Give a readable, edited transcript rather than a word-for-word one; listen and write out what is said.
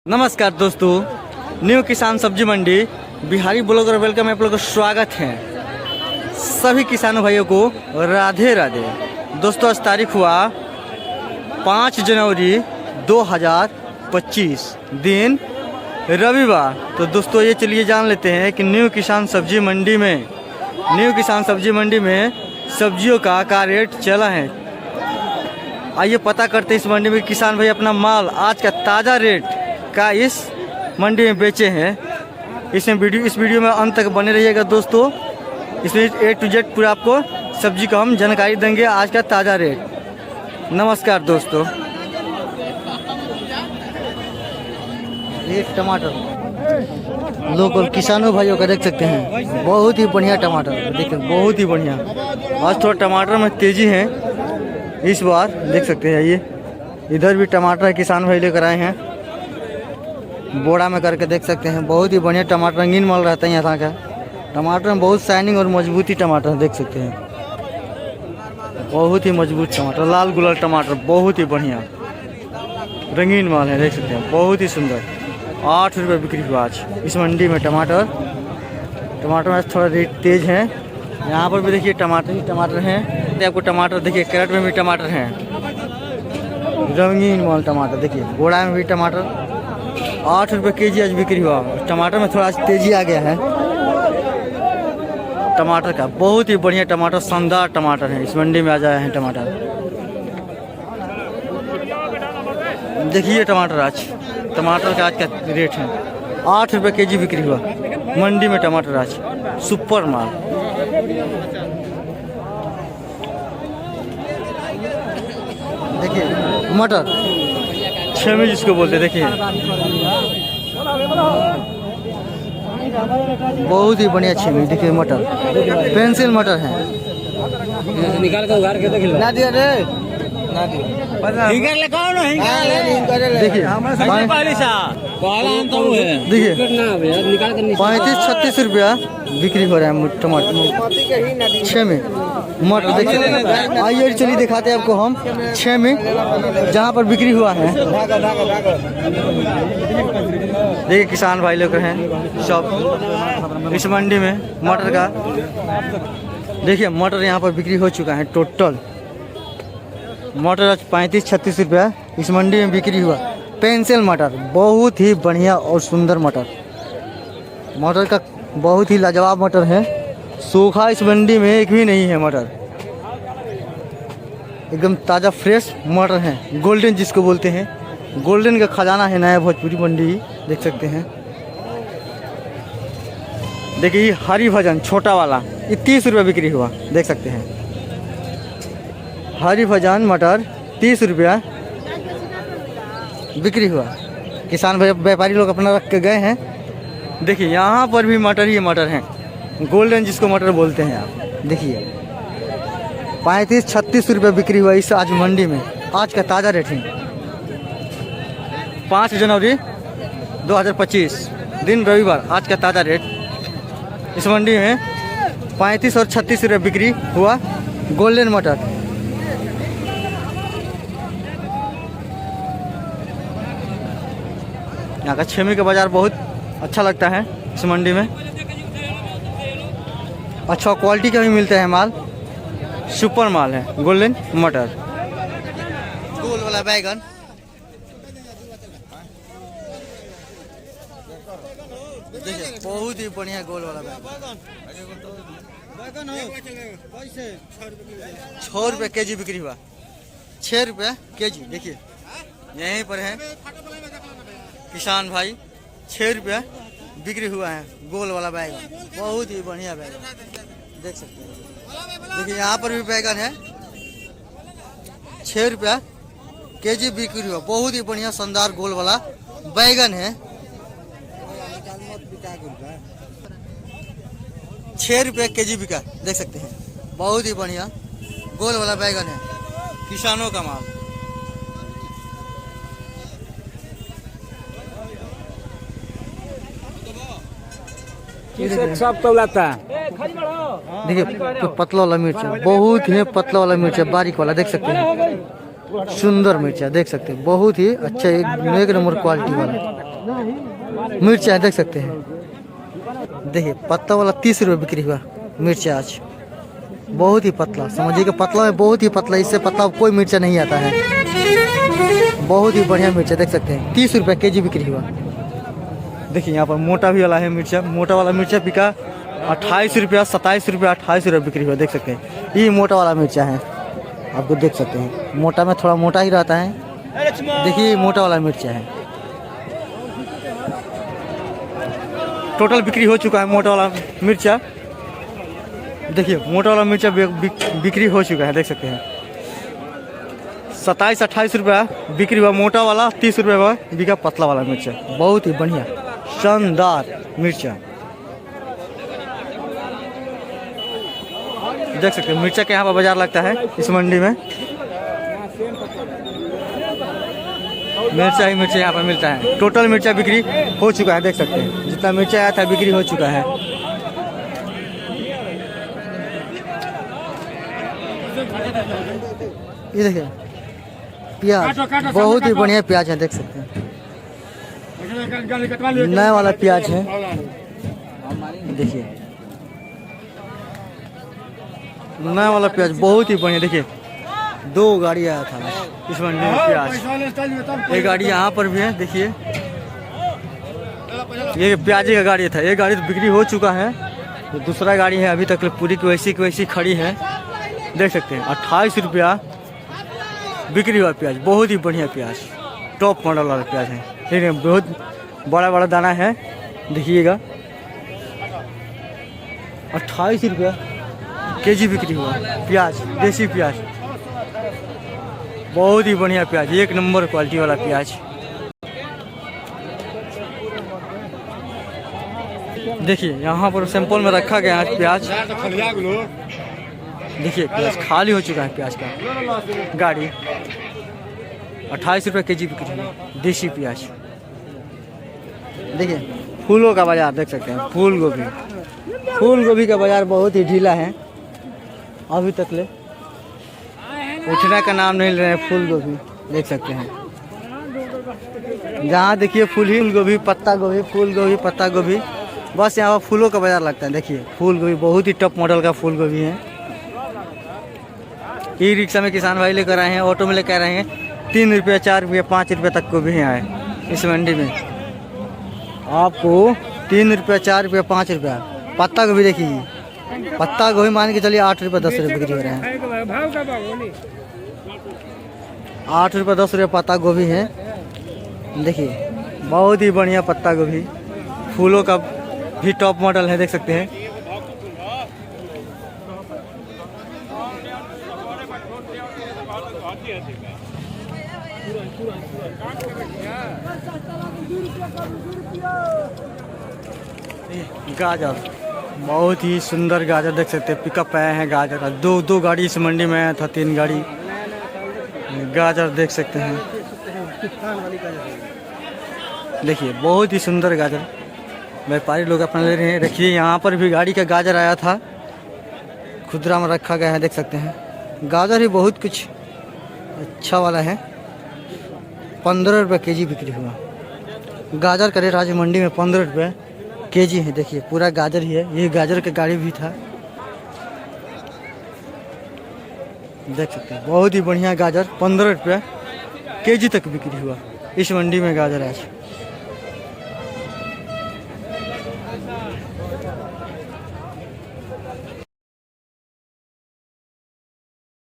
नमस्कार दोस्तों, न्यू किसान सब्जी मंडी बिहारी ब्लॉगर वेलकम आप लोग का स्वागत है। सभी किसानों भाइयों को राधे राधे। दोस्तों आज तारीख हुआ 5 जनवरी 2025 दिन रविवार। तो दोस्तों ये चलिए जान लेते हैं कि न्यू किसान सब्जी मंडी में सब्जियों का क्या रेट चला है। आइए पता करते हैं इस मंडी में किसान भाई अपना माल आज का ताज़ा रेट का इस मंडी में बेचे हैं। इस वीडियो में अंत तक बने रहिएगा दोस्तों। इसमें A to Z पूरा आपको सब्जी का हम जानकारी देंगे, आज का ताज़ा रेट। नमस्कार दोस्तों। ये टमाटर लोकल किसानों भाइयों का देख सकते हैं, बहुत ही बढ़िया टमाटर देखिए, बहुत ही बढ़िया। आज थोड़ा टमाटर में तेज़ी है इस बार, देख सकते हैं। ये इधर भी टमाटर किसान भाई लेकर आए हैं, बोरा में करके देख सकते हैं। बहुत ही बढ़िया टमाटर, रंगीन माल रहता है यहाँ का। टमाटर में बहुत शाइनिंग और मजबूती टमाटर देख सकते हैं, बहुत ही मजबूत टमाटर, लाल गुलाल टमाटर, बहुत ही बढ़िया रंगीन माल है, देख सकते हैं, बहुत ही सुंदर। 8 रुपये बिक्री हुआ आज इस मंडी में टमाटर में थोड़ा रेट तेज़ है। यहाँ पर भी देखिए टमाटर हैं, आपको टमाटर देखिए, कैरेट में भी टमाटर हैं, रंगीन माल टमाटर देखिए। बोरा में भी टमाटर 8 रुपये केजी आज बिक्री हुआ। टमाटर में थोड़ा तेज़ी आ गया है टमाटर का। बहुत ही बढ़िया टमाटर, शानदार टमाटर है, इस मंडी में आ जाए हैं टमाटर। देखिए टमाटर का आज का रेट है 8 रुपये केजी बिक्री हुआ मंडी में टमाटर आज, सुपर माल। देखिए मटर छेमी जिसको बोलते, देखिए बहुत ही बढ़िया छेमी। देखिए मटर पेंसिल मटर है, निकाल के उगार के देख लो। ना दिया रे, ना दिया। हिंगर ले कौन है? देखिए देखिए 35-36 रुपया बिक्री हो रहा है टमाटर छेमी मटर। देखिए आइए चलिए दिखाते हैं आपको हम छेमी जहाँ पर बिक्री हुआ है। देखिए किसान भाई लोग हैं सब इस मंडी में मटर का। देखिए मटर यहाँ पर बिक्री हो चुका है। टोटल मटर आज 35-36 रुपया इस मंडी में बिक्री हुआ। पेंसिल मटर बहुत ही बढ़िया और सुंदर मटर का बहुत ही लाजवाब मटर है। सूखा इस मंडी में एक भी नहीं है मटर, एकदम ताज़ा फ्रेश मटर है। गोल्डन जिसको बोलते हैं, गोल्डन का खजाना है नया भोजपुरी मंडी, देख सकते हैं। देखिए हरी भजन छोटा वाला ये 30 रुपये बिक्री हुआ, देख सकते हैं। हरी भजन मटर 30 रुपया बिक्री हुआ। किसान व्यापारी लोग अपना रख के गए हैं। देखिए यहाँ पर भी मटर ही मटर हैं, गोल्डन जिसको मटर बोलते हैं आप। देखिए 35-36 रुपये बिक्री हुआ इस आज मंडी में। आज का ताज़ा रेट है 5 जनवरी 2025 दिन रविवार। आज का ताज़ा रेट इस मंडी में 35 और 36 रुपये बिक्री हुआ गोल्डन मटर। यहाँ का छेमी का बाज़ार बहुत अच्छा लगता है इस मंडी में। अच्छा क्वालिटी का भी मिलता है माल, सुपर माल है। गोल्डन मटर, गोल वाला बैगन, देखिए बहुत ही बढ़िया गोल वाला बैगन 6 रुपये केजी बिक्री हुआ। 6 रुपये केजी। देखिए यहीं पर है किसान भाई, 6 रुपया बिक्री हुआ है गोल वाला बैगन, बहुत ही बढ़िया बैगन देख सकते हैं। देखिए यहाँ पर भी बैगन है 6 रुपया केजी बिक्री हुआ। बहुत ही बढ़िया शानदार गोल वाला बैगन है, 6 रुपये केजी बिका, देख सकते हैं। बहुत ही बढ़िया गोल वाला बैगन है, किसानों का माल। सब तौलाता देखिए तो पतला वाला मिर्च है, बहुत ही पतला वाला मिर्च है, बारीक वाला देख सकते हैं। सुंदर मिर्चा देख सकते हैं, बहुत ही अच्छा एक नंबर क्वालिटी वाला। मिर्चा है, देख सकते हैं। देखिए पत्ता वाला 30 रुपये बिक्री हुआ मिर्चा आज। बहुत ही पतला, समझिए कि पतला है, बहुत ही पतला, इससे पतला कोई मिर्चा नहीं आता है। बहुत ही बढ़िया मिर्चा देख सकते हैं, 30 रुपये केजी बिक्री हुआ। देखिए यहाँ पर मोटा भी वाला है मिर्चा, मोटा वाला मिर्चा बिका 28 रुपया, 27 रुपया, 28 रुपये बिक्री हुआ। देख सकते हैं ये मोटा वाला मिर्चा है, आपको देख सकते हैं। मोटा में थोड़ा मोटा ही रहता है। देखिए मोटा वाला मिर्चा है। टोटल बिक्री हो चुका है मोटा वाला मिर्चा। देखिए मोटा वाला मिर्चा बिक्री हो चुका है, देख सकते हैं। 27-28 रुपया बिक्री हुआ मोटा वाला, 30 रुपये हुआ बिका पतला वाला मिर्चा। बहुत ही बढ़िया शानदार मिर्चा देख सकते हैं। मिर्चा के यहाँ पर बाजार लगता है इस मंडी में। मिर्चा ही मिर्चा यहाँ पर मिलता है। टोटल मिर्चा बिक्री हो चुका है, देख सकते हैं। जितना मिर्चा आया था बिक्री हो चुका है। ये देखिए प्याज, बहुत ही बढ़िया प्याज है, देख सकते हैं। नया वाला प्याज है, देखिए नया वाला प्याज बहुत ही बढ़िया। देखिए 2 गाड़ी आया था इस मंडी में प्याज। एक गाड़ी यहाँ पर भी है, देखिए ये प्याज का गाड़ी था। एक गाड़ी तो बिक्री हो चुका है, तो दूसरा गाड़ी है अभी तक पूरी की वैसी खड़ी है, देख सकते हैं। 28 रुपया बिक्री हुआ प्याज। बहुत ही बढ़िया प्याज, टॉप मॉडल वाला प्याज है। देखिए बहुत बड़ा बड़ा दाना है, देखिएगा। 28 रुपया केजी बिक्री हुआ प्याज, देसी प्याज। बहुत ही बढ़िया प्याज, 1 नंबर क्वालिटी वाला प्याज। देखिए यहाँ पर सैंपल में रखा गया है प्याज। देखिए प्याज खाली हो चुका है प्याज का गाड़ी। 28 रुपये केजी बिक्री हुआ देसी प्याज। देखिए फूलों का बाजार देख सकते हैं। फूल गोभी का बाजार बहुत ही ढीला है, अभी तक ले उठने का नाम नहीं ले रहे हैं। फूल गोभी देख सकते हैं, जहाँ देखिए फूल ही गोभी, पत्ता गोभी, फूल गोभी, पत्ता गोभी, बस यहाँ पर फूलों का बाजार लगता है। देखिए फूल गोभी बहुत ही टॉप मॉडल का फूल गोभी है। ई रिक्शा में किसान भाई लेकर आए हैं, ऑटो में लेकर आए हैं। 3 रुपये, 4 रुपये, 5 रुपये तक को भी आए इस मंडी में। आपको 3 रुपये, 4 रुपये, 5 रुपया पत्ता गोभी। देखिए पत्ता गोभी मान के चलिए 8 रुपये, 10 रुपये बिक्री हो रहे हैं। 8 रुपये, 10 रुपये पत्ता गोभी है। देखिए बहुत ही बढ़िया पत्ता गोभी, फूलों का भी टॉप मॉडल है, देख सकते हैं। गाजर, बहुत ही सुंदर गाजर देख सकते हैं। पिकअप आए हैं गाजर का। 2 गाड़ी इस मंडी में आया था, 3 गाड़ी गाजर देख सकते हैं। देखिए बहुत ही सुंदर गाजर व्यापारी लोग अपना ले रहे हैं। देखिए यहाँ पर भी गाड़ी का गाजर आया था, खुदरा में रखा गया है, देख सकते हैं। गाजर ही बहुत कुछ अच्छा वाला है। 15 रुपये केजी बिक्री हुआ। गाजर का रेट आज मंडी में 15 रुपये केजी है। देखिए पूरा गाजर ही है, ये गाजर का गाड़ी भी था, देख सकते हैं। बहुत ही बढ़िया गाजर 15 रुपये केजी तक बिक्री हुआ इस मंडी में गाजर आज।